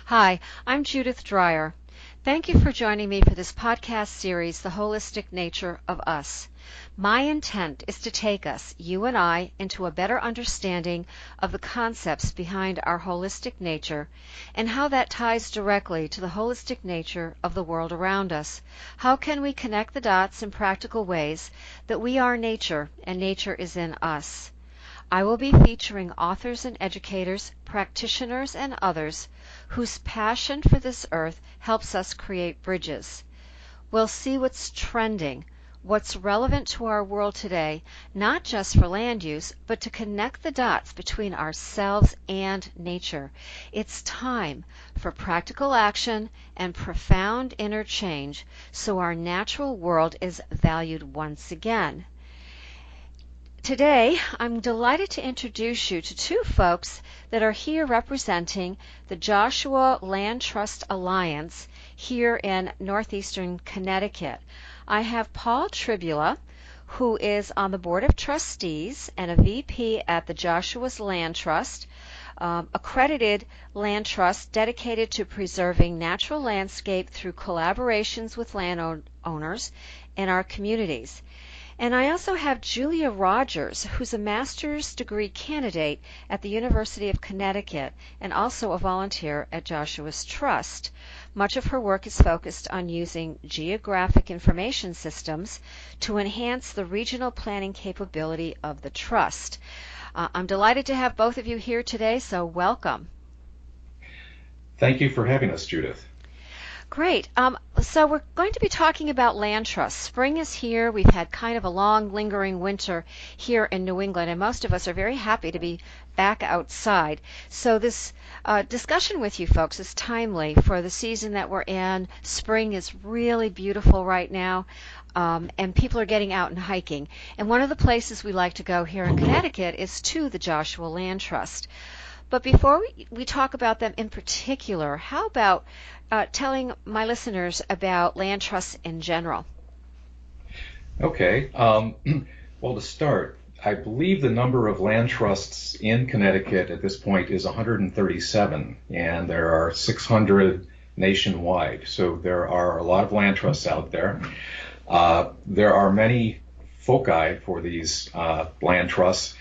Hi, I'm Judith Dreyer. Thank you for joining me for this podcast series, The Holistic Nature of Us. My intent is to take us, you and I, into a better understanding of the concepts behind our holistic nature and how that ties directly to the holistic nature of the world around us. How can we connect the dots in practical ways that we are nature and nature is in us? I will be featuring authors and educators, practitioners, and others whose passion for this earth helps us create bridges. We'll see what's trending, what's relevant to our world today, not just for land use, but to connect the dots between ourselves and nature. It's time for practical action and profound inner change so our natural world is valued once again. Today, I'm delighted to introduce you to two folks that are here representing the Joshua Land Trust Alliance here in northeastern Connecticut. I have Paul Tribula, who is on the Board of Trustees and a VP at the Joshua's Land Trust, accredited land trust dedicated to preserving natural landscape through collaborations with landowners in our communities. And I also have Julia Rogers, who's a master's degree candidate at the University of Connecticut and also a volunteer at Joshua's Trust. Much of her work is focused on using geographic information systems to enhance the regional planning capability of the Trust. I'm delighted to have both of you here today, so welcome. Thank you for having us, Judith. Great. So we're going to be talking about land trusts. Spring is here. We've had kind of a long, lingering winter here in New England, and most of us are very happy to be back outside. So this discussion with you folks is timely for the season that we're in. Spring is really beautiful right now, and people are getting out and hiking. And one of the places we like to go here in Connecticut is to the Joshua Land Trust. But before we talk about them in particular, how about telling my listeners about land trusts in general? Okay. Well, to start, I believe the number of land trusts in Connecticut at this point is 137, and there are 600 nationwide. So there are a lot of land trusts out there. There are many foci for these land trusts.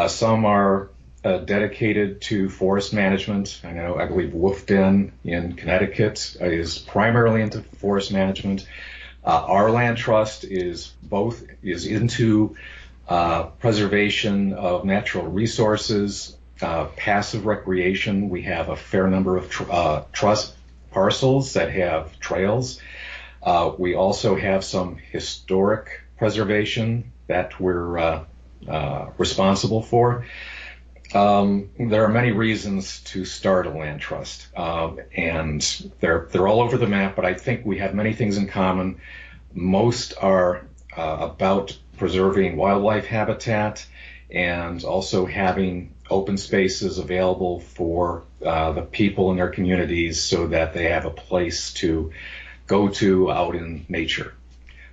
Some are dedicated to forest management. I believe Wolfden in Connecticut is primarily into forest management. Our land trust is into preservation of natural resources, passive recreation. We have a fair number of trust parcels that have trails. We also have some historic preservation that we're responsible for. There are many reasons to start a land trust, and they're all over the map, but I think we have many things in common. Most are about preserving wildlife habitat and also having open spaces available for the people in their communities so that they have a place to go to out in nature.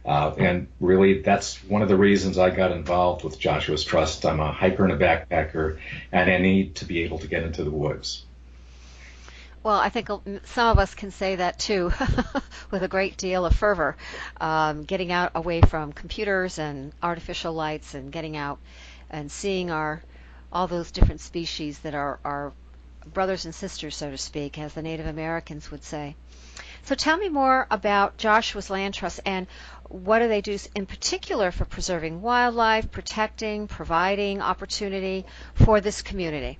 And really, that's one of the reasons I got involved with Joshua's Trust. I'm a hiker and a backpacker, and I need to be able to get into the woods. Well, I think some of us can say that too, with a great deal of fervor. Getting out away from computers and artificial lights and getting out and seeing all those different species that are our brothers and sisters, so to speak, as the Native Americans would say. So tell me more about Joshua's Land Trust and what do they do in particular for preserving wildlife, protecting, providing opportunity for this community?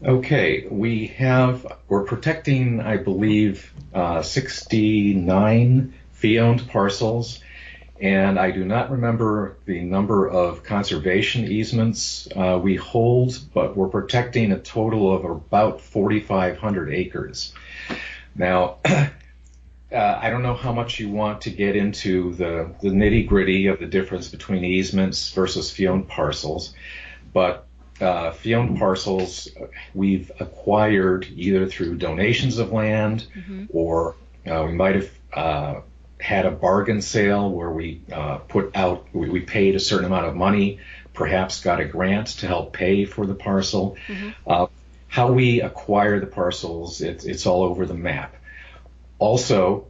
Okay, we're protecting, I believe, 69 fee-owned parcels, and I do not remember the number of conservation easements we hold, but we're protecting a total of about 4,500 acres. Now, I don't know how much you want to get into the nitty-gritty of the difference between easements versus fee-owned parcels, but fee-owned parcels we've acquired either through donations of land, or we might have had a bargain sale where we paid a certain amount of money, perhaps got a grant to help pay for the parcel. how we acquire the parcels, it's all over the map. Also,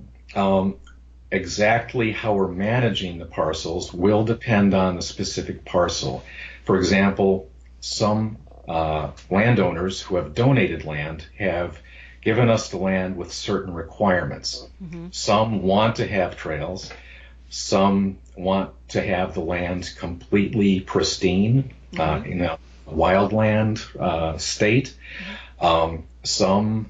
exactly how we're managing the parcels will depend on the specific parcel. For example, some landowners who have donated land have given us the land with certain requirements. Mm-hmm. Some want to have trails. Some want to have the land completely pristine, mm-hmm. In a wildland state. Mm-hmm. Some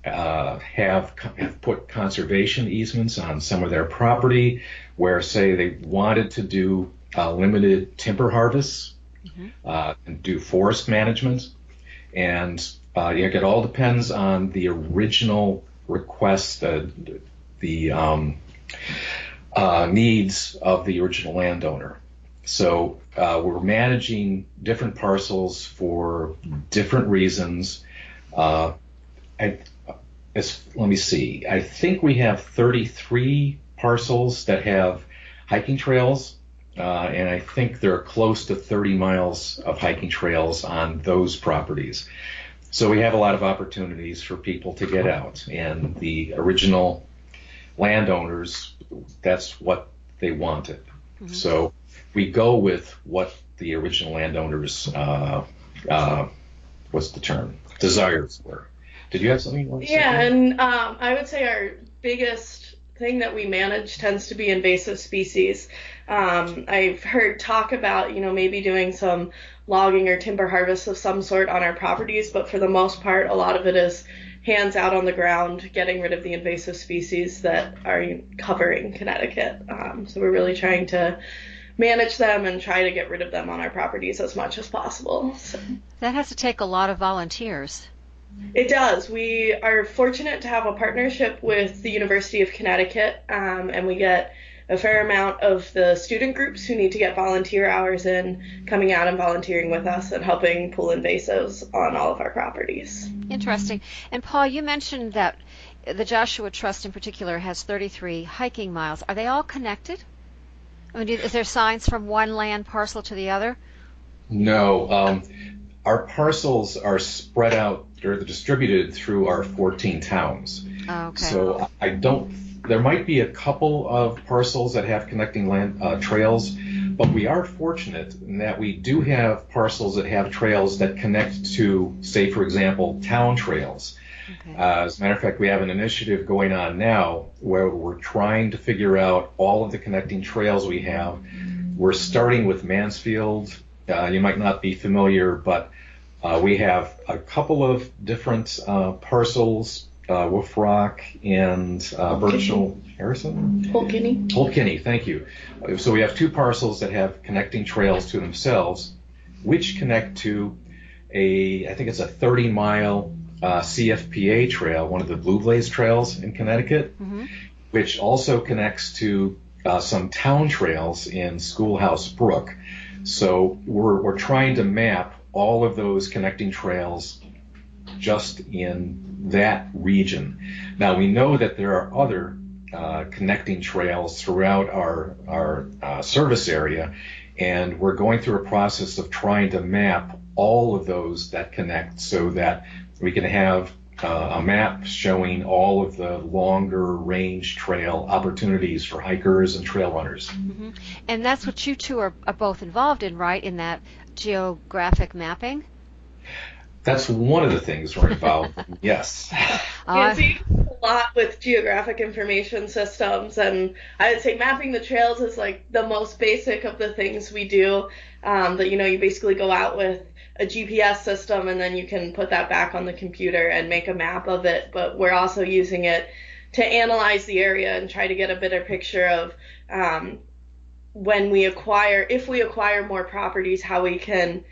have put conservation easements on some of their property where, say, they wanted to do limited timber harvests, mm-hmm. And do forest management. And it all depends on the original request, the needs of the original landowner. So we're managing different parcels for different reasons. Let me see. I think we have 33 parcels that have hiking trails, and I think there are close to 30 miles of hiking trails on those properties. So we have a lot of opportunities for people to get out, and the original landowners, that's what they wanted. Mm-hmm. So we go with what the original landowners, what's the term, desires were. Did you have something you wanted to say? Yeah, and I would say our biggest thing that we manage tends to be invasive species. I've heard talk about, maybe doing some logging or timber harvest of some sort on our properties, but for the most part, a lot of it is hands out on the ground, getting rid of the invasive species that are covering Connecticut. So we're really trying to manage them and try to get rid of them on our properties as much as possible. So. That has to take a lot of volunteers. It does. We are fortunate to have a partnership with the University of Connecticut, and we get a fair amount of the student groups who need to get volunteer hours in coming out and volunteering with us and helping pull invasives on all of our properties. Interesting. And Paul, you mentioned that the Joshua Trust in particular has 33 hiking miles. Are they all connected? I mean, is there signs from one land parcel to the other? No. Our parcels are spread out, they're distributed through our 14 towns. Oh, okay. So there might be a couple of parcels that have connecting land trails, but we are fortunate in that we do have parcels that have trails that connect to, say, for example, town trails. Okay. As a matter of fact, we have an initiative going on now where we're trying to figure out all of the connecting trails we have. We're starting with Mansfield. You might not be familiar, but we have a couple of different parcels, Wolf Rock and Birchall Harrison? Holt Kinney, thank you. So we have two parcels that have connecting trails to themselves, which connect to I think it's a 30-mile CFPA trail, one of the Blue Blaze trails in Connecticut, mm-hmm. which also connects to some town trails in Schoolhouse Brook. So we're trying to map all of those connecting trails just in that region. Now we know that there are other connecting trails throughout our service area, and we're going through a process of trying to map all of those that connect so that we can have a map showing all of the longer range trail opportunities for hikers and trail runners. Mm-hmm. And that's what you two are both involved in, right, in that geographic mapping? That's one of the things we're involved in, yes. We do a lot with geographic information systems, and I would say mapping the trails is like the most basic of the things we do. That you basically go out with a GPS system and then you can put that back on the computer and make a map of it. But we're also using it to analyze the area and try to get a better picture of if we acquire more properties, how we can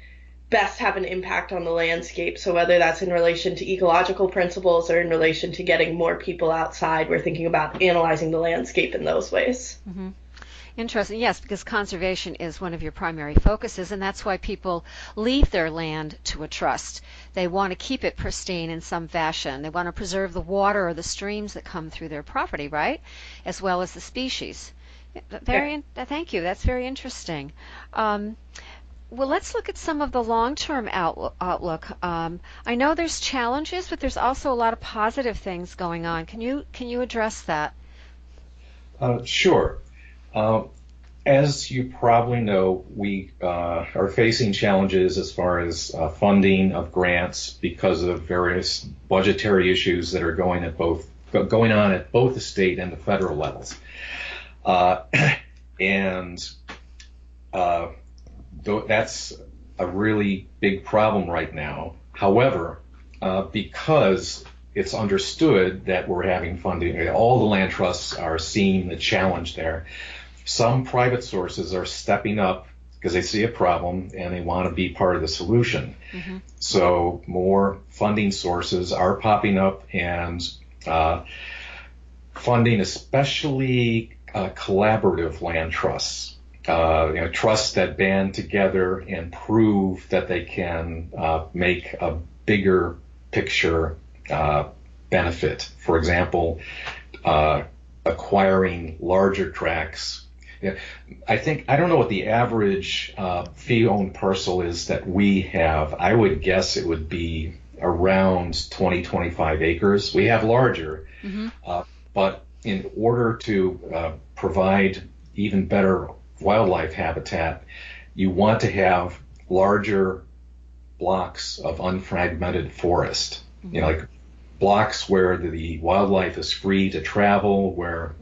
best have an impact on the landscape. So whether that's in relation to ecological principles or in relation to getting more people outside, we're thinking about analyzing the landscape in those ways. Mm-hmm. Interesting. Yes, because conservation is one of your primary focuses, and that's why people leave their land to a trust. They want to keep it pristine in some fashion. They want to preserve the water or the streams that come through their property, right? As well as the species. Thank you. That's very interesting. Well, let's look at some of the long-term outlook. I know there's challenges, but there's also a lot of positive things going on. Can you address that? Sure. As you probably know, we are facing challenges as far as funding of grants because of various budgetary issues that are going on at both the state and the federal levels. And that's a really big problem right now. However, because it's understood that we're having funding, all the land trusts are seeing the challenge there. Some private sources are stepping up because they see a problem and they want to be part of the solution. Mm-hmm. So more funding sources are popping up and funding, especially collaborative land trusts, trusts that band together and prove that they can make a bigger picture benefit. For example, acquiring larger tracts. I don't know what the average fee-owned parcel is that we have. I would guess it would be around 25 acres. We have larger, but in order to provide even better wildlife habitat, you want to have larger blocks of unfragmented forest, like blocks where the wildlife is free to travel, where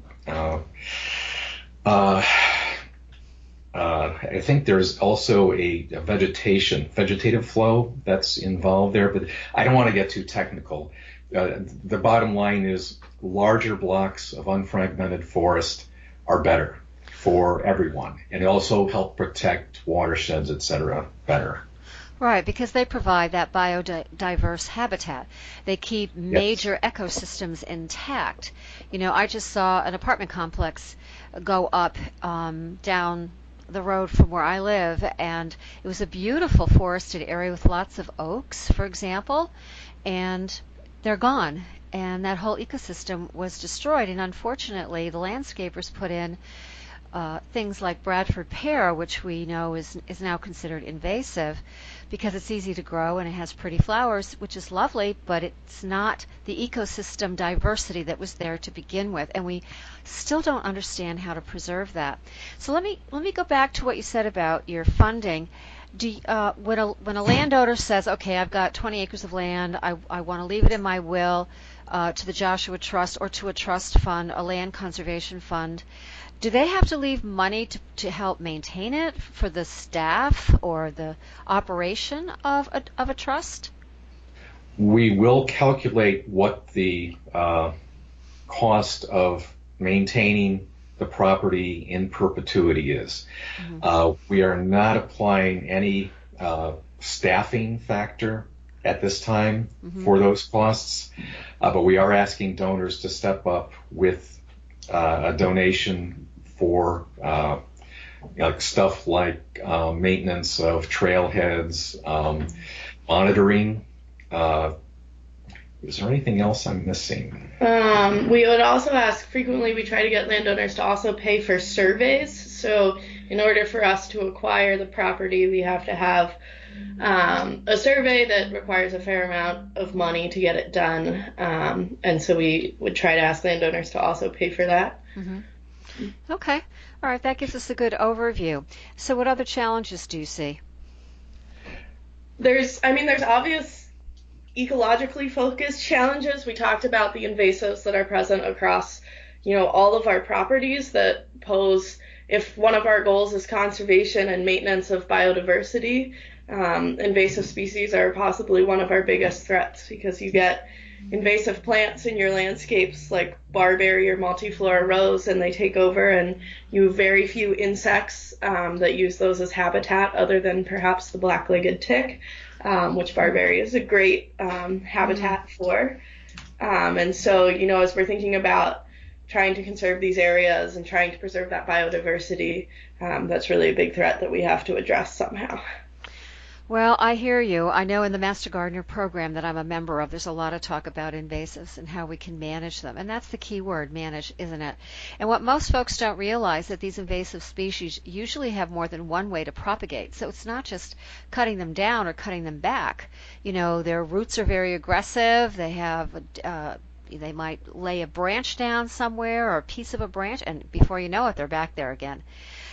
I think there's also a vegetative flow that's involved there, but I don't want to get too technical. The bottom line is larger blocks of unfragmented forest are better for everyone, and also help protect watersheds, etc. better. Right, because they provide that biodiverse habitat. They keep major ecosystems intact. I just saw an apartment complex go up down the road from where I live, and it was a beautiful forested area with lots of oaks, for example, and they're gone. And that whole ecosystem was destroyed, and unfortunately the landscapers put in things like Bradford pear, which we know is now considered invasive because it's easy to grow and it has pretty flowers, which is lovely, but it's not the ecosystem diversity that was there to begin with, and we still don't understand how to preserve that. So let me go back to what you said about your funding. When a landowner says, okay, I've got 20 acres of land, I want to leave it in my will to the Joshua Trust or to a trust fund, a land conservation fund, do they have to leave money to help maintain it for the staff or the operation of a trust? We will calculate what the cost of maintaining the property in perpetuity is. We are not applying any staffing factor at this time for those costs, but we are asking donors to step up with a donation for stuff like maintenance of trailheads, monitoring. Is there anything else I'm missing? We would also ask, frequently we try to get landowners to also pay for surveys. So in order for us to acquire the property, we have to have a survey that requires a fair amount of money to get it done. And so we would try to ask landowners to also pay for that. Okay. All right. That gives us a good overview. So what other challenges do you see? There's obvious ecologically focused challenges. We talked about the invasives that are present across, all of our properties that pose, if one of our goals is conservation and maintenance of biodiversity, invasive species are possibly one of our biggest threats because you get invasive plants in your landscapes like barberry or multiflora rose, and they take over, and you have very few insects that use those as habitat other than perhaps the black-legged tick, which barberry is a great habitat for. And so, as we're thinking about trying to conserve these areas and trying to preserve that biodiversity, that's really a big threat that we have to address somehow. Well, I hear you. I know in the Master Gardener program that I'm a member of, there's a lot of talk about invasives and how we can manage them. And that's the key word, manage, isn't it? And what most folks don't realize that these invasive species usually have more than one way to propagate. So it's not just cutting them down or cutting them back. You know, their roots are very aggressive. They might lay a branch down somewhere or a piece of a branch, and before you know it, they're back there again.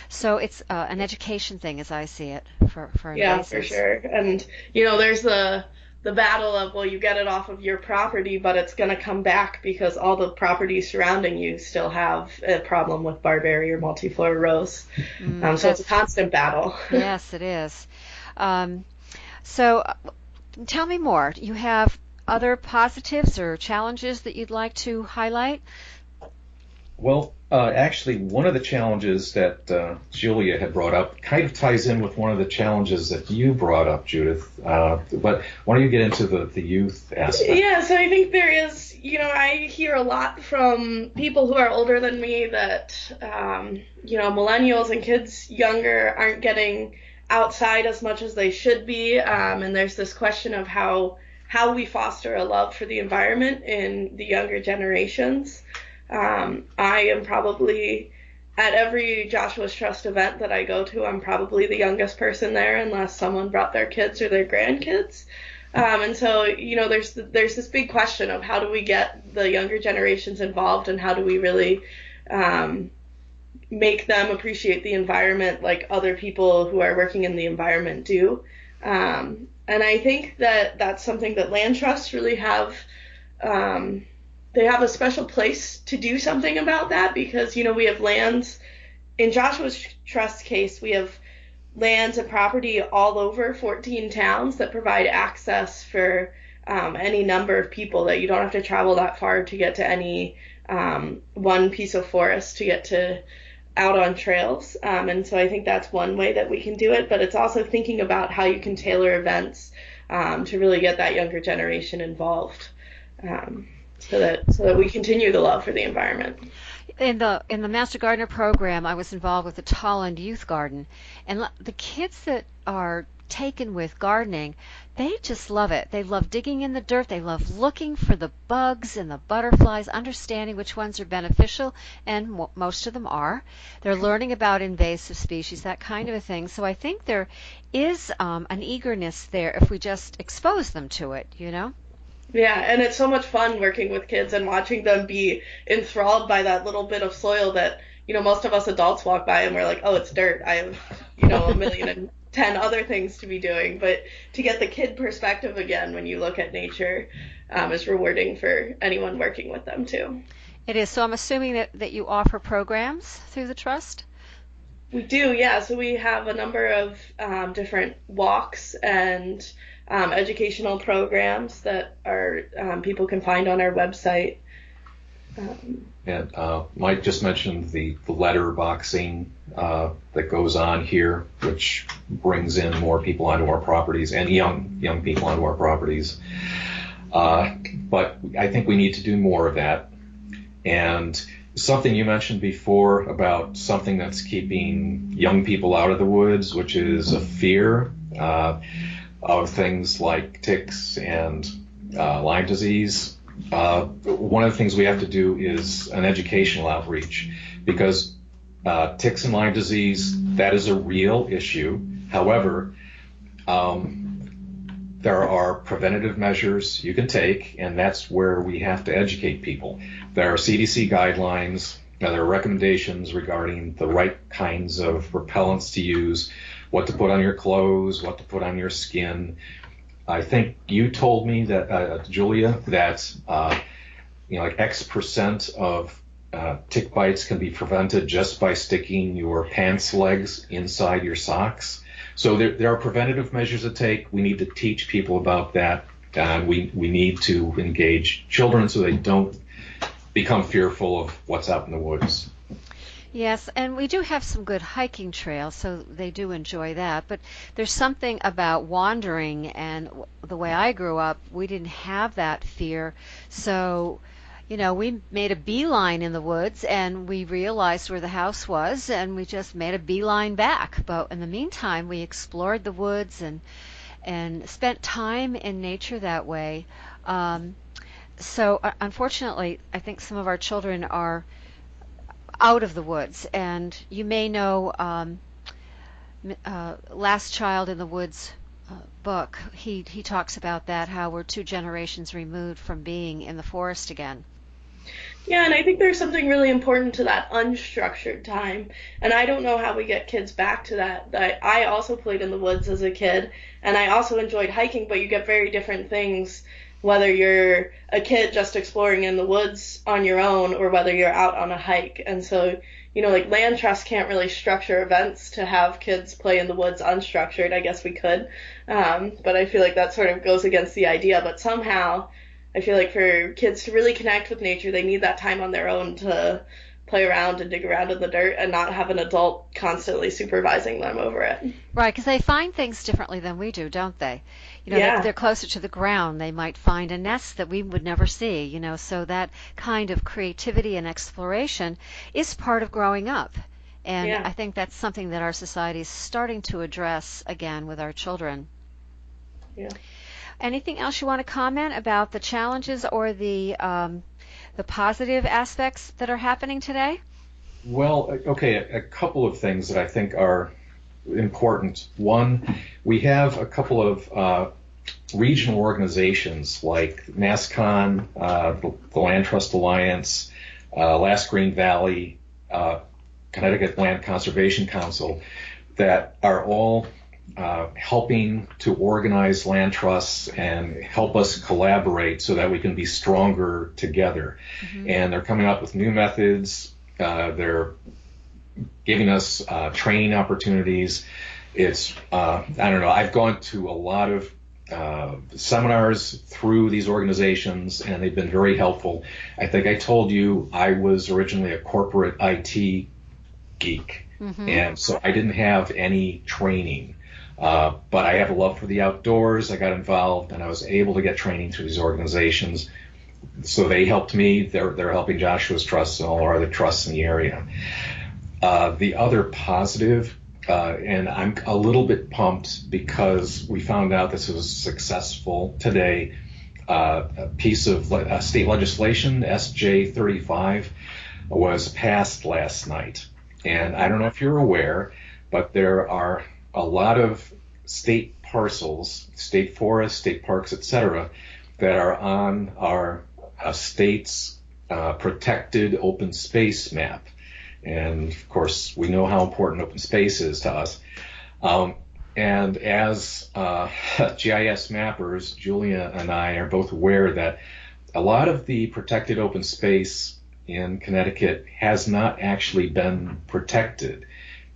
So it's an education thing, as I see it, for invasives. Yeah, for sure. And there's the battle of, well, you get it off of your property, but it's going to come back because all the properties surrounding you still have a problem with barberry or multiflora rose. So it's a constant battle. Yes, it is. So tell me more. You have other positives or challenges that you'd like to highlight? Well, actually, one of the challenges that Julia had brought up kind of ties in with one of the challenges that you brought up, Judith. But why don't you get into the youth aspect? Yeah, so I think there is, I hear a lot from people who are older than me that, millennials and kids younger aren't getting outside as much as they should be. And there's this question of how we foster a love for the environment in the younger generations. I am probably, at every Joshua's Trust event that I go to, I'm probably the youngest person there unless someone brought their kids or their grandkids. And so, there's this big question of how do we get the younger generations involved and how do we really make them appreciate the environment like other people who are working in the environment do. And I think that that's something that land trusts really have. They have a special place to do something about that because, we have lands. In Joshua's Trust case, we have lands and property all over 14 towns that provide access for any number of people, that you don't have to travel that far to get to any one piece of forest to get to out on trails. And so I think that's one way that we can do it, but it's also thinking about how you can tailor events to really get that younger generation involved. So that we continue the love for the environment. In the Master Gardener program, I was involved with the Tolland Youth Garden, and the kids that are taken with gardening, they just love it. They love digging in the dirt. They love looking for the bugs and the butterflies, understanding which ones are beneficial, and most of them are. They're learning about invasive species, that kind of a thing. So I think there is an eagerness there if we just expose them to it, Yeah, and it's so much fun working with kids and watching them be enthralled by that little bit of soil that, most of us adults walk by and we're like, oh, it's dirt. I have, 1,010,000 other things to be doing. But to get the kid perspective again when you look at nature is rewarding for anyone working with them too. It is. So I'm assuming that you offer programs through the Trust? We do, yeah. So we have a number of different walks and educational programs that are people can find on our website. And Mike just mentioned the letter boxing that goes on here, which brings in more people onto our properties and young people onto our properties. But I think we need to do more of that. And something you mentioned before about something that's keeping young people out of the woods, which is a fear of things like ticks and Lyme disease. One of the things we have to do is an educational outreach because ticks and Lyme disease, that is a real issue. However, there are preventative measures you can take, and that's where we have to educate people. There are CDC guidelines, there are recommendations regarding the right kinds of repellents to use, what to put on your clothes, what to put on your skin. I think you told me that, Julia, that like X% of tick bites can be prevented just by sticking your pants legs inside your socks. So there are preventative measures to take. We need to teach people about that. We need to engage children so they don't become fearful of what's out in the woods. Yes, and we do have some good hiking trails, so they do enjoy that. But there's something about wandering, and the way I grew up, we didn't have that fear. So, we made a beeline in the woods, and we realized where the house was, and we just made a beeline back. But in the meantime, we explored the woods and and spent time in nature that way. So unfortunately, I think some of our children are out of the woods, and you may know Last Child in the Woods book. He talks about that, how we're 2 generations removed from being in the forest again. Yeah, and I think there's something really important to that unstructured time. And I don't know how we get kids back to that. I also played in the woods as a kid, and I also enjoyed hiking, but you get very different things whether you're a kid just exploring in the woods on your own or whether you're out on a hike. And so, like land trusts can't really structure events to have kids play in the woods unstructured. I guess we could. But I feel like that sort of goes against the idea. But somehow, I feel like for kids to really connect with nature, they need that time on their own to play around and dig around in the dirt and not have an adult constantly supervising them over it. Right, because they find things differently than we do, don't they? Yeah. They're closer to the ground. They might find a nest that we would never see, so that kind of creativity and exploration is part of growing up. And Yeah. I think that's something that our society is starting to address again with our children. Yeah. Anything else you want to comment about the challenges or the positive aspects that are happening today? Well, okay, a couple of things that I think are important. One, we have a couple of regional organizations like NASCON, the Land Trust Alliance, Last Green Valley, Connecticut Land Conservation Council, that are all helping to organize land trusts and help us collaborate so that we can be stronger together. Mm-hmm. And they're coming up with new methods. They're giving us training opportunities. It's, I don't know, I've gone to a lot of seminars through these organizations, and they've been very helpful. I think I told you I was originally a corporate IT geek, mm-hmm. and so I didn't have any training. But I have a love for the outdoors. I got involved, and I was able to get training through these organizations. So they helped me. They're helping Joshua's Trust and all our other trusts in the area. The other positive, and I'm a little bit pumped because we found out this was successful today, a piece of state legislation, SJ 35, was passed last night. And I don't know if you're aware, but there are a lot of state parcels, state forests, state parks, etc., that are on our state's protected open space map. And of course, we know how important open space is to us. And as GIS mappers, Julia and I are both aware that a lot of the protected open space in Connecticut has not actually been protected.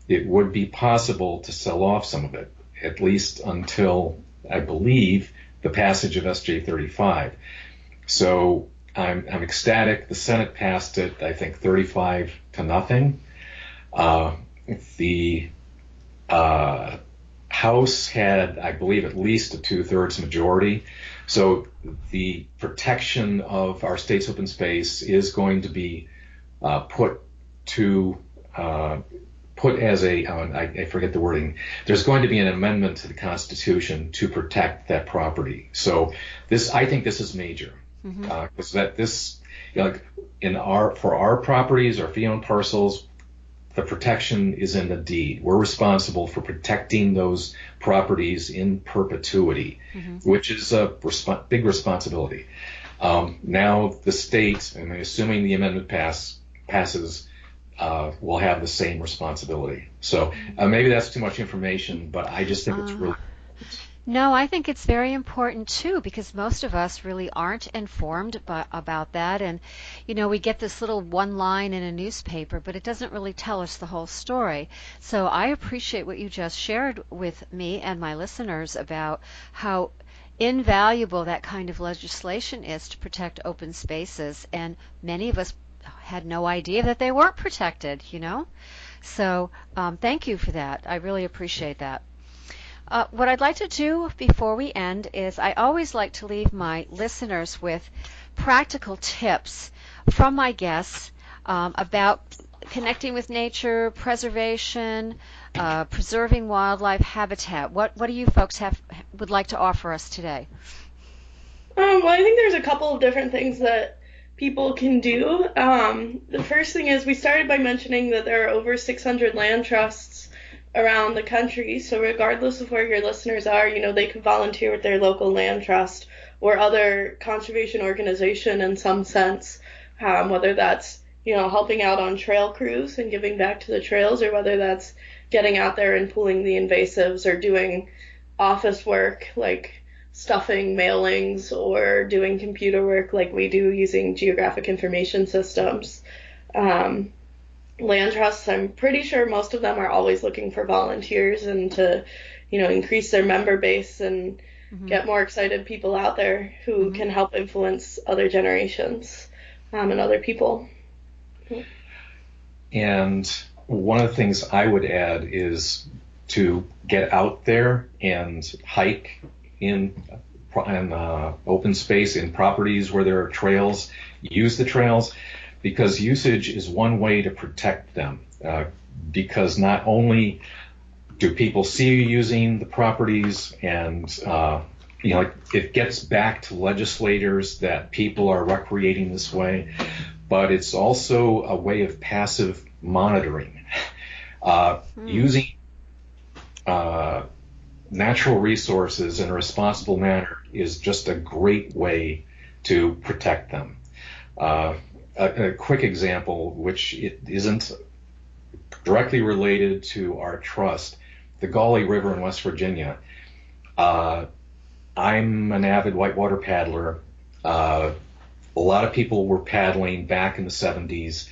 It would be possible to sell off some of it, at least until, I believe, the passage of SJ 35. So I'm ecstatic. The Senate passed it, I think, 35-0. The House had, I believe, at least a 2/3 majority. So the protection of our state's open space is going to be put as I forget the wording. There's going to be an amendment to the Constitution to protect that property. So I think this is major, because for our properties, our fee-owned parcels, the protection is in the deed. We're responsible for protecting those properties in perpetuity, which is a big responsibility. Now the state, and assuming the amendment passes, will have the same responsibility. So maybe that's too much information, but I just think it's really important. No, I think it's very important too, because most of us really aren't informed about that. And, we get this little one line in a newspaper, but it doesn't really tell us the whole story. So I appreciate what you just shared with me and my listeners about how invaluable that kind of legislation is to protect open spaces. And many of us had no idea that they weren't protected, So thank you for that. I really appreciate that. What I'd like to do before we end is I always like to leave my listeners with practical tips from my guests about connecting with nature, preservation, preserving wildlife habitat. What do you folks would like to offer us today? Well, I think there's a couple of different things that people can do. The first thing is we started by mentioning that there are over 600 land trusts around the country. So regardless of where your listeners are, they can volunteer with their local land trust or other conservation organization in some sense, whether that's, helping out on trail crews and giving back to the trails, or whether that's getting out there and pulling the invasives or doing office work like stuffing mailings or doing computer work like we do using geographic information systems. Land trusts, I'm pretty sure most of them are always looking for volunteers and to, increase their member base and get more excited people out there who can help influence other generations and other people. And one of the things I would add is to get out there and hike in open space, in properties where there are trails. Use the trails, because usage is one way to protect them. Because not only do people see you using the properties, and it gets back to legislators that people are recreating this way, but it's also a way of passive monitoring. Using natural resources in a responsible manner is just a great way to protect them. A quick example, which it isn't directly related to our trust, the Gauley River in West Virginia. I'm an avid whitewater paddler. A lot of people were paddling back in the 70s.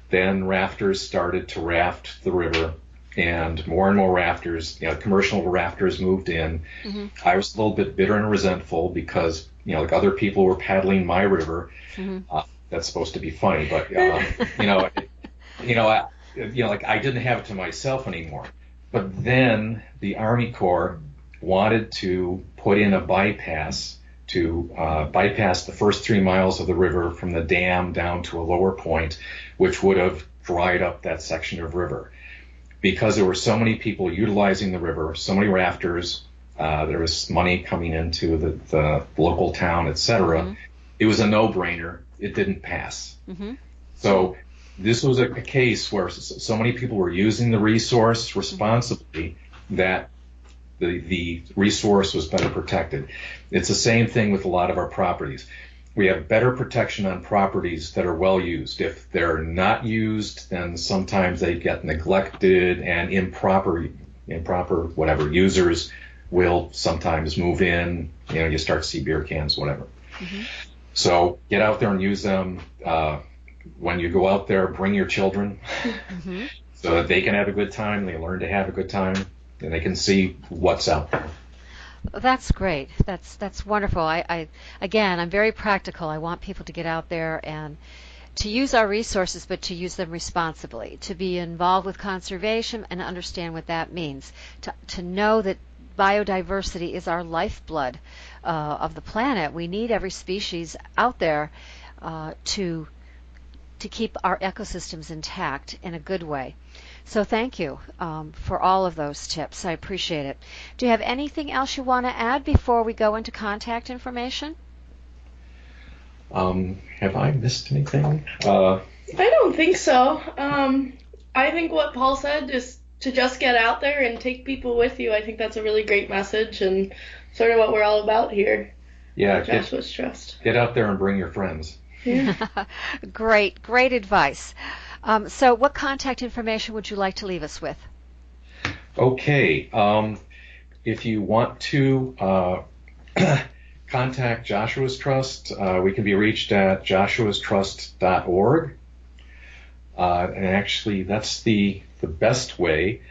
Then rafters started to raft the river, and more rafters, commercial rafters moved in. I was a little bit bitter and resentful because, other people were paddling my river. That's supposed to be funny, but, I didn't have it to myself anymore. But then the Army Corps wanted to put in a bypass to bypass the first 3 miles of the river from the dam down to a lower point, which would have dried up that section of river. Because there were so many people utilizing the river, so many rafters, there was money coming into the local town, etc. It was a no-brainer. It didn't pass. So this was a case where so many people were using the resource responsibly that the resource was better protected. It's the same thing with a lot of our properties. We have better protection on properties that are well used. If they're not used, then sometimes they get neglected, and improper users will sometimes move in. You start to see beer cans, whatever. So get out there and use them. When you go out there, bring your children so that they can have a good time. They learn to have a good time, and they can see what's out there. That's great. That's wonderful. Again, I'm very practical. I want people to get out there and to use our resources, but to use them responsibly, to be involved with conservation and understand what that means, to know that biodiversity is our lifeblood of the planet. We need every species out there to keep our ecosystems intact in a good way. So thank you for all of those tips. I appreciate it. Do you have anything else you want to add before we go into contact information? Have I missed anything? I don't think so. I think what Paul said is to just get out there and take people with you. I think that's a really great message and sort of what we're all about here. Yeah, Joshua's Trust. Get out there and bring your friends. Yeah. Great advice. So what contact information would you like to leave us with? Okay. If you want to contact Joshua's Trust, we can be reached at joshuastrust.org. And actually, that's the best way.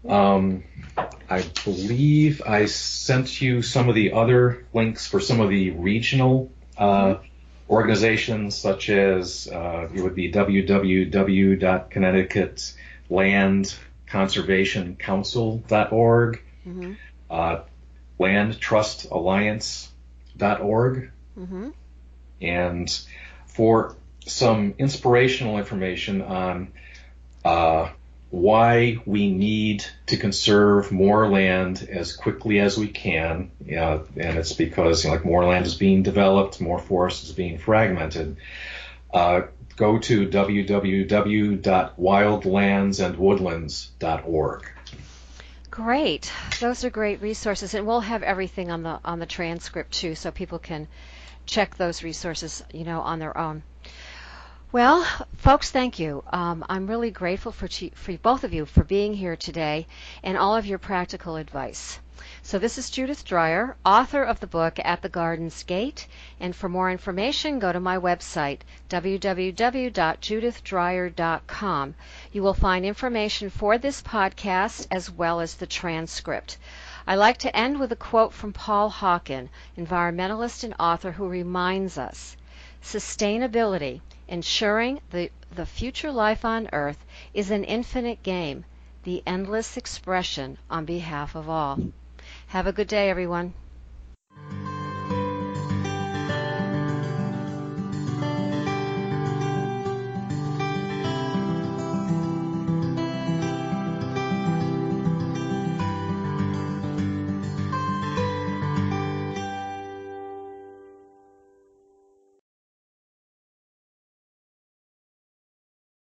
I believe I sent you some of the other links for some of the regional organizations, such as it would be www.connecticutlandconservationcouncil.org, landtrustalliance.org. And for some inspirational information on why we need to conserve more land as quickly as we can, and it's because like more land is being developed, more forest is being fragmented. Go to www.wildlandsandwoodlands.org. Great. Those are great resources, and we'll have everything on the transcript too, so people can check those resources, on their own. Well, folks, thank you. I'm really grateful for both of you for being here today and all of your practical advice. So this is Judith Dreyer, author of the book At the Garden's Gate, and for more information, go to my website, www.judithdreyer.com. You will find information for this podcast as well as the transcript. I like to end with a quote from Paul Hawken, environmentalist and author, who reminds us, sustainability, ensuring the future life on Earth, is an infinite game, the endless expression on behalf of all. Have a good day, everyone.